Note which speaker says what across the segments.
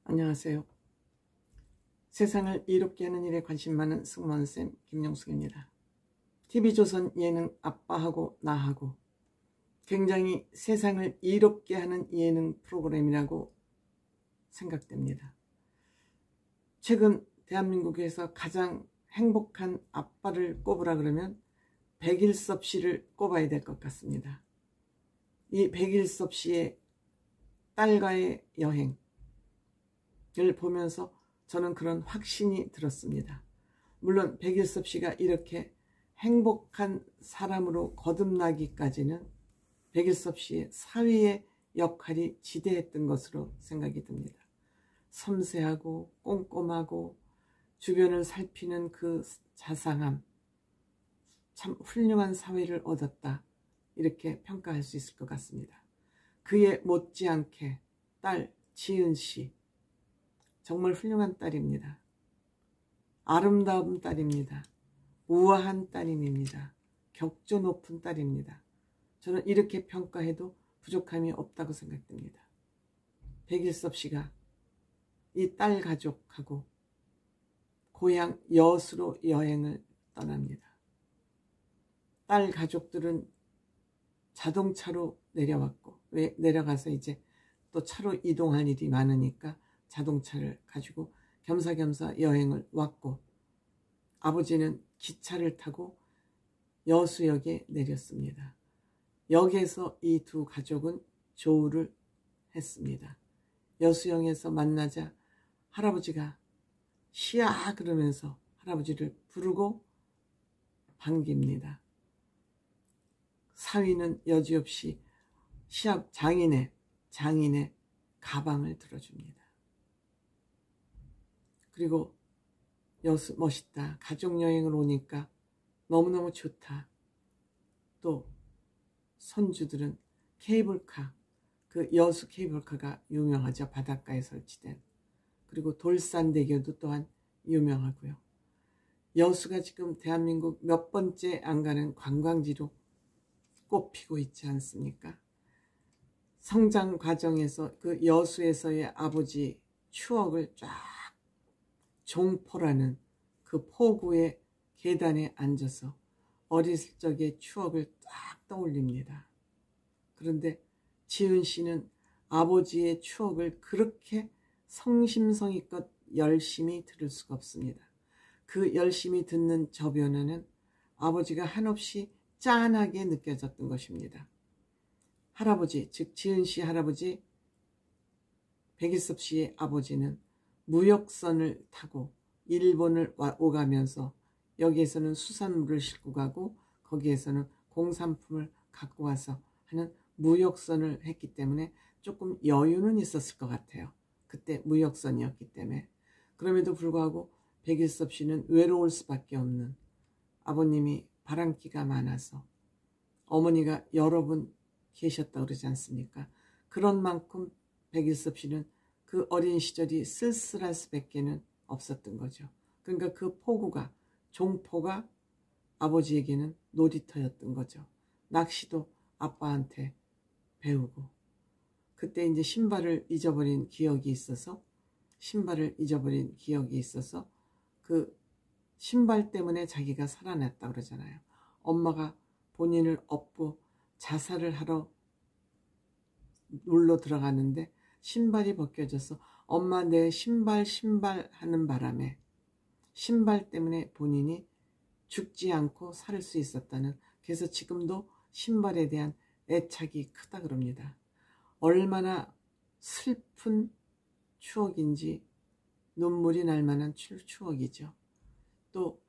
Speaker 1: 안녕하세요. 세상을 이롭게 하는 일에 관심 많은 승무원쌤 김용숙입니다. TV조선 예능 아빠하고 나하고 굉장히 세상을 이롭게 하는 예능 프로그램이라고 생각됩니다. 최근 대한민국에서 가장 행복한 아빠를 꼽으라 그러면 백일섭 씨를 꼽아야 될 것 같습니다. 이 백일섭 씨의 딸과의 여행을 보면서 저는 그런 확신이 들었습니다. 물론 백일섭 씨가 이렇게 행복한 사람으로 거듭나기까지는 백일섭 씨의 사위의 역할이 지대했던 것으로 생각이 듭니다. 섬세하고 꼼꼼하고 주변을 살피는 그 자상함, 참 훌륭한 사위를 얻었다, 이렇게 평가할 수 있을 것 같습니다. 그에 못지않게 딸 지은 씨, 정말 훌륭한 딸입니다. 아름다운 딸입니다. 우아한 딸입니다. 격조 높은 딸입니다. 저는 이렇게 평가해도 부족함이 없다고 생각됩니다. 백일섭 씨가 이 딸 가족하고 고향 여수로 여행을 떠납니다. 딸 가족들은 자동차로 내려왔고, 왜 내려가서 이제 또 차로 이동할 일이 많으니까 자동차를 가지고 겸사겸사 여행을 왔고, 아버지는 기차를 타고 여수역에 내렸습니다. 역에서 이 두 가족은 조우를 했습니다. 여수역에서 만나자 할아버지가 시아 그러면서 할아버지를 부르고 반깁니다. 사위는 여지없이 시합 장인의 가방을 들어줍니다. 그리고 여수 멋있다, 가족여행을 오니까 너무너무 좋다. 또 손주들은 케이블카, 그 여수 케이블카가 유명하죠. 바닷가에 설치된. 그리고 돌산대교도 또한 유명하고요. 여수가 지금 대한민국 몇 번째 안 가는 관광지로 꼽히고 있지 않습니까? 성장 과정에서 그 여수에서의 아버지 추억을 쫙, 종포라는 그 포구의 계단에 앉아서 어렸을 적의 추억을 딱 떠올립니다. 그런데 지은 씨는 아버지의 추억을 그렇게 성심성의껏 열심히 들을 수가 없습니다. 그 열심히 듣는 저변에는 아버지가 한없이 짠하게 느껴졌던 것입니다. 할아버지, 즉 지은 씨 할아버지 백일섭 씨의 아버지는 무역선을 타고 일본을 오가면서 여기에서는 수산물을 싣고 가고 거기에서는 공산품을 갖고 와서 하는 무역선을 했기 때문에 조금 여유는 있었을 것 같아요. 그때 무역선이었기 때문에. 그럼에도 불구하고 백일섭 씨는 외로울 수밖에 없는, 아버님이 바람기가 많아서 어머니가 여러 분 계셨다고 그러지 않습니까? 그런 만큼 백일섭 씨는 그 어린 시절이 쓸쓸할 수밖에 없었던 거죠. 그러니까 그 포구가, 종포가 아버지에게는 놀이터였던 거죠. 낚시도 아빠한테 배우고, 그때 이제 신발을 잊어버린 기억이 있어서 그 신발 때문에 자기가 살아났다 그러잖아요. 엄마가 본인을 업고 자살을 하러 놀러 들어가는데 신발이 벗겨져서 엄마 내 신발 하는 바람에 신발 때문에 본인이 죽지 않고 살 수 있었다는, 그래서 지금도 신발에 대한 애착이 크다 그럽니다. 얼마나 슬픈 추억인지 눈물이 날 만한 추억이죠. 또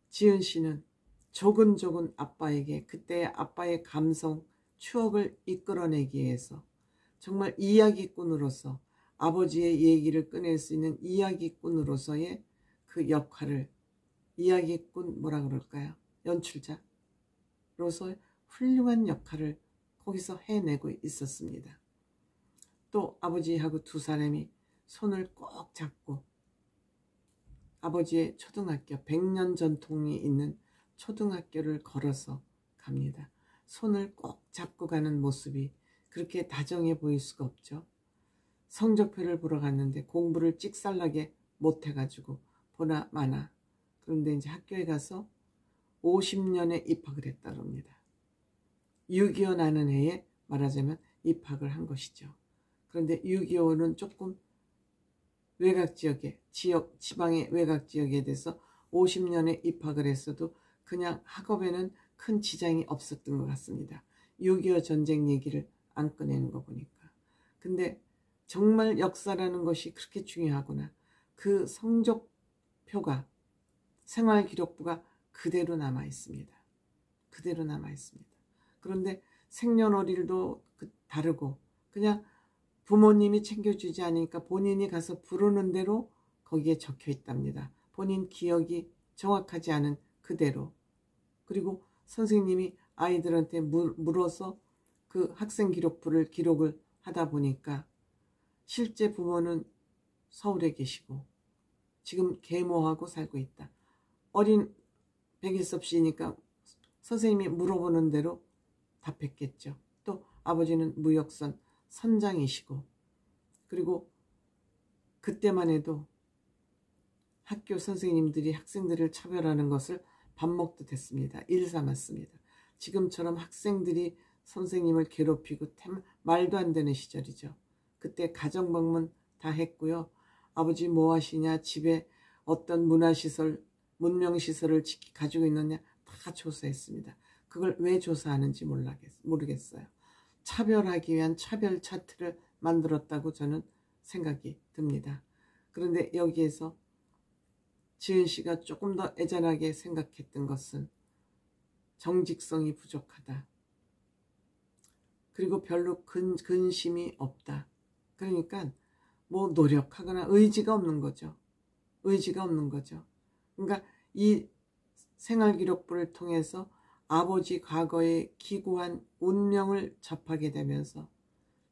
Speaker 1: 지은 씨는 조근조근 아빠에게, 그때의 아빠의 감성, 추억을 이끌어내기 위해서 정말 이야기꾼으로서, 아버지의 얘기를 꺼낼 수 있는 이야기꾼으로서의 그 역할을, 이야기꾼 뭐라 그럴까요? 연출자로서 훌륭한 역할을 거기서 해내고 있었습니다. 또 아버지하고 두 사람이 손을 꼭 잡고 아버지의 초등학교, 100년 전통이 있는 초등학교를 걸어서 갑니다. 손을 꼭 잡고 가는 모습이 그렇게 다정해 보일 수가 없죠. 성적표를 보러 갔는데 공부를 찍살나게 못해가지고 보나 마나. 그런데 이제 학교에 가서 50년에 입학을 했다고 합니다. 6.25 나는 해에 말하자면 입학을 한 것이죠. 그런데 6.25는 조금 외곽 지역에, 지방의 외곽 지역에 대해서 50년에 입학을 했어도 그냥 학업에는 큰 지장이 없었던 것 같습니다. 6.25 전쟁 얘기를 안 꺼내는 거 보니까. 근데 정말 역사라는 것이 그렇게 중요하구나. 그 성적표가, 생활기록부가 그대로 남아 있습니다. 그대로 남아 있습니다. 그런데 생년월일도 다르고 그냥 부모님이 챙겨주지 않으니까 본인이 가서 부르는 대로 거기에 적혀 있답니다. 본인 기억이 정확하지 않은 그대로. 그리고 선생님이 아이들한테 물어서 그 학생기록부를 기록을 하다 보니까 실제 부모는 서울에 계시고 지금 계모하고 살고 있다. 어린 백일섭 씨니까 선생님이 물어보는 대로 답했겠죠. 또 아버지는 무역선 선장이시고, 그리고 그때만 해도 학교 선생님들이 학생들을 차별하는 것을 밥 먹듯 했습니다. 일 삼았습니다. 지금처럼 학생들이 선생님을 괴롭히고 말도 안 되는 시절이죠. 그때 가정방문 다 했고요. 아버지 뭐 하시냐, 집에 어떤 문화시설, 문명시설을 가지고 있느냐 다 조사했습니다. 그걸 왜 조사하는지 모르겠어요. 차별하기 위한 차별 차트를 만들었다고 저는 생각이 듭니다. 그런데 여기에서 지은 씨가 조금 더 애잔하게 생각했던 것은 정직성이 부족하다. 그리고 별로 근심이 없다. 그러니까 뭐 노력하거나 의지가 없는 거죠. 의지가 없는 거죠. 그러니까 이 생활기록부를 통해서 아버지 과거의 기구한 운명을 접하게 되면서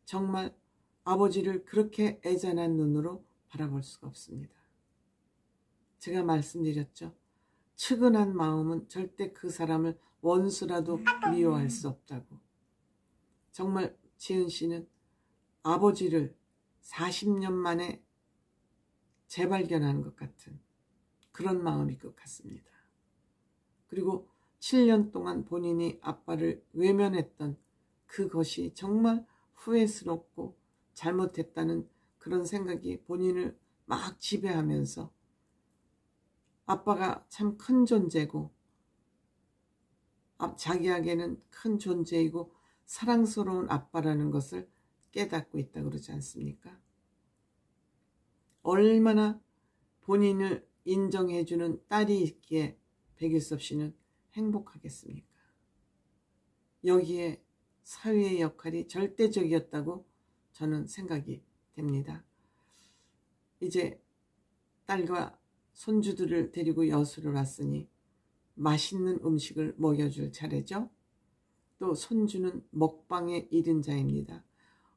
Speaker 1: 정말 아버지를 그렇게 애잔한 눈으로 바라볼 수가 없습니다. 제가 말씀드렸죠. 측은한 마음은 절대 그 사람을 원수라도 미워할 수 없다고. 정말 지은 씨는 아버지를 40년 만에 재발견한 것 같은 그런 마음일 것 같습니다. 그리고 7년 동안 본인이 아빠를 외면했던 그것이 정말 후회스럽고 잘못했다는 그런 생각이 본인을 막 지배하면서 아빠가 참 큰 존재고 자기에게는 큰 존재이고 사랑스러운 아빠라는 것을 깨닫고 있다고 그러지 않습니까? 얼마나 본인을 인정해주는 딸이 있기에 백일섭 씨는 행복하겠습니까? 여기에 사위의 역할이 절대적이었다고 저는 생각이 됩니다. 이제 딸과 손주들을 데리고 여수를 왔으니 맛있는 음식을 먹여줄 차례죠. 또 손주는 먹방의 1인자입니다.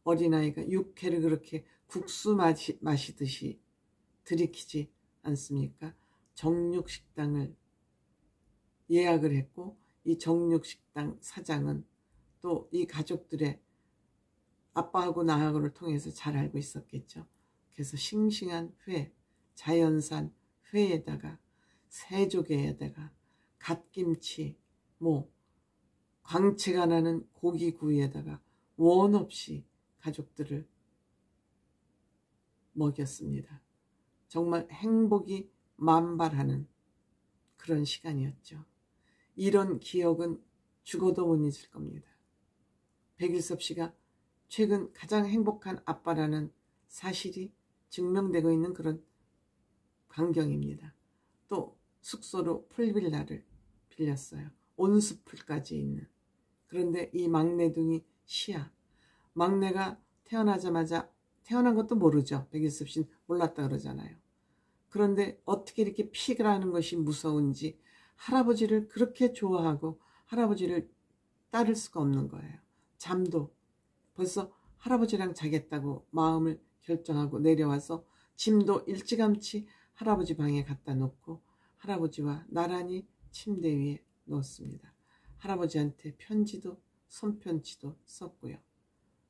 Speaker 1: 어린아이가 육회를 그렇게 국수 마시듯이 들이키지 않습니까? 정육식당을 예약을 했고 이 정육식당 사장은 또 이 가족들의 아빠하고 나하고를 통해서 잘 알고 있었겠죠. 그래서 싱싱한 회, 자연산 회에다가 새조개에다가 갓김치, 광채가 나는 고기구이에다가 원 없이 가족들을 먹였습니다. 정말 행복이 만발하는 그런 시간이었죠. 이런 기억은 죽어도 못 잊을 겁니다. 백일섭 씨가 최근 가장 행복한 아빠라는 사실이 증명되고 있는 그런 광경입니다. 또 숙소로 풀빌라를 빌렸어요. 온수풀까지 있는. 그런데 이 막내둥이 시아, 막내가 태어나자마자 태어난 것도 모르죠. 백일섭 씨는 몰랐다 그러잖아요. 그런데 어떻게 이렇게 피라는 것이 무서운지 할아버지를 그렇게 좋아하고 할아버지를 따를 수가 없는 거예요. 잠도 벌써 할아버지랑 자겠다고 마음을 결정하고 내려와서 짐도 일찌감치 할아버지 방에 갖다 놓고 할아버지와 나란히 침대 위에 누웠습니다. 할아버지한테 편지도 손편지도 썼고요.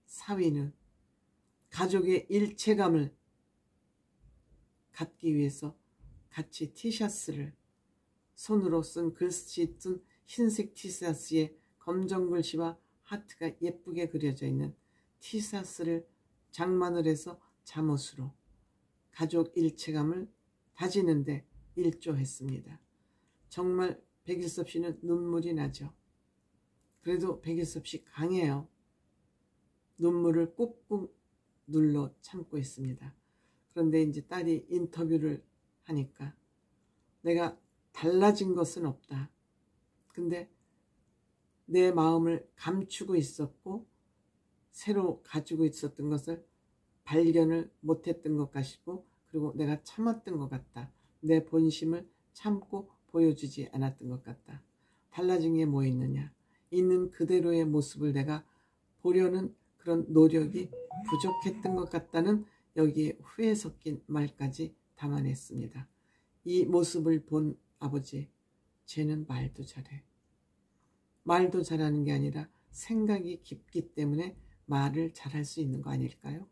Speaker 1: 사위는 가족의 일체감을 갖기 위해서 같이 티셔츠를, 손으로 쓴 글씨 쓴 흰색 티셔츠에 검정 글씨와 하트가 예쁘게 그려져 있는 티셔츠를 장만을 해서 잠옷으로 가족 일체감을 다지는데 일조했습니다. 정말 백일섭 씨는 눈물이 나죠. 그래도 백일섭 씨 강해요. 눈물을 꾹꾹 눌러 참고 있습니다. 그런데 이제 딸이 인터뷰를 하니까 내가 달라진 것은 없다. 근데 내 마음을 감추고 있었고 새로 가지고 있었던 것을 발견을 못했던 것 같고, 그리고 내가 참았던 것 같다. 내 본심을 참고 보여주지 않았던 것 같다. 달라진 게 뭐 있느냐. 있는 그대로의 모습을 내가 보려는 그런 노력이 부족했던 것 같다는 여기에 후회 섞인 말까지 담아냈습니다. 이 모습을 본 아버지, 쟤는 말도 잘해. 말도 잘하는 게 아니라 생각이 깊기 때문에 말을 잘할 수 있는 거 아닐까요?